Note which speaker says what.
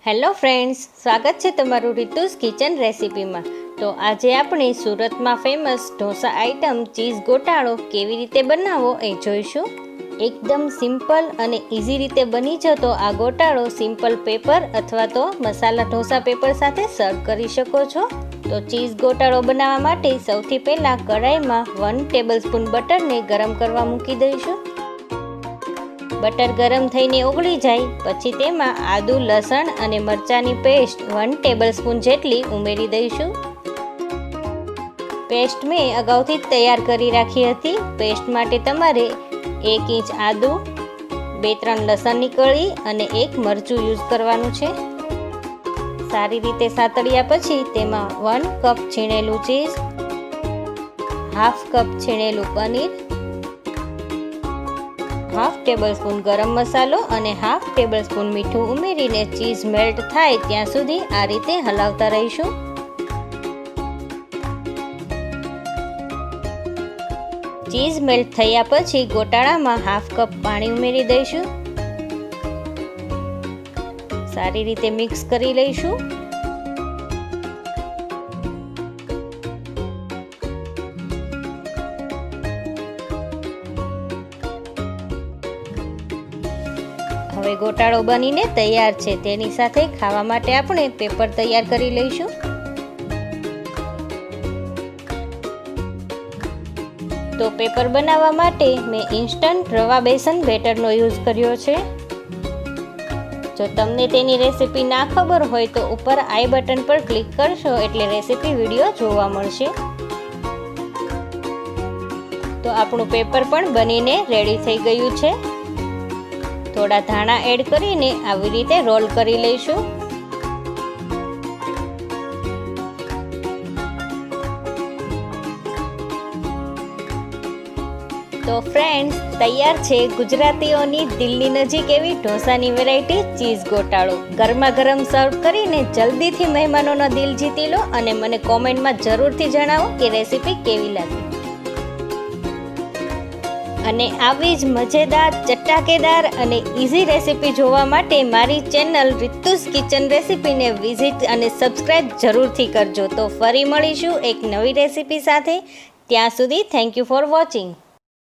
Speaker 1: Hello friends, સ્વાગત છે તમારું રિતુસ કિચન રેસિપીમાં। તો આજે આપણે સુરતમાં ફેમસ ઢોસા આઇટમ ચીઝ ગોટાળો કેવી રીતે બનાવવો એ જોઈશું। એકદમ સિમ્પલ અને ઇઝી રીતે બની જતો આ ગોટાળો સિમ્પલ પેપર અથવા તો મસાલા ઢોસા પેપર સાથે સર્વ કરી શકો છો। તો ચીઝ ગોટાળો બનાવવા માટે સૌથી પહેલાં કઢાઈમાં 1 ટેબલસ્પૂન બટરને ગરમ કરવા મૂકી દઈશું। બટર ગરમ થઈને ઓગળી જાય પછી તેમાં આદુ લસણ અને મરચાંની પેસ્ટ 1 ટેબલસ્પૂન જેટલી ઉમેરી દઈશું। પેસ્ટ મેં અગાઉથી જ તૈયાર કરી રાખી હતી। પેસ્ટ માટે તમારે 1 ઇંચ આદુ, 2-3 લસણની કળી અને 1 મરચું યુઝ કરવાનું છે। સારી રીતે સાતળ્યા પછી તેમાં 1 કપ છીણેલું ચીઝ, હાફ કપ છીણેલું પનીર, હાફ ટેબલસ્પૂન ગરમ મસાલો અને હાફ ટેબલસ્પૂન મીઠું ઉમેરીને ચીઝ મેલ્ટ થાય ત્યાં સુધી આ રીતે હલાવતા રહીશું। ચીઝ મેલ્ટ થયા પછી ગોટાળામાં હાફ કપ પાણી ઉમેરી દઈશું। સારી રીતે મિક્સ કરી લઈશું। હવે ગોટાળો બનીને તૈયાર છે। તેની સાથે ખાવા માટે આપણે પેપર તૈયાર કરી લઈશું। તો પેપર બનાવવા માટે મેં ઇન્સ્ટન્ટ રવા બેસન બેટરનો યુઝ કર્યો છે। જો તમને તેની રેસિપી ના ખબર હોય તો ઉપર આઈ બટન પર ક્લિક કરશો એટલે રેસિપી વિડીયો જોવા મળશે। તો આપણું પેપર પણ બનીને રેડી થઈ ગયું છે। થોડા ધાણા એડ કરીને આવી રીતે રોલ કરી લઈશું। તો ફ્રેન્ડ્સ, તૈયાર છે ગુજરાતીઓની દિલની નજીક એવી ઢોસાની વેરાયટી ચીઝ ગોટાળો। ગરમા ગરમ સર્વ કરીને જલ્દીથી મહેમાનોનો દિલ જીતી લો અને મને કોમેન્ટમાં જરૂરથી જણાવો કે રેસિપી કેવી લાગી। અને આવી જ મજેદાર, ચટાકેદાર અને ઇઝી રેસિપી જોવા માટે મારી ચેનલ રિતુસ કિચન રેસિપીને વિઝિટ અને સબસ્ક્રાઈબ જરૂરથી કરજો। તો ફરી મળીશું એક નવી રેસિપી સાથે। ત્યાં સુધી થેન્ક યુ ફોર વોચિંગ।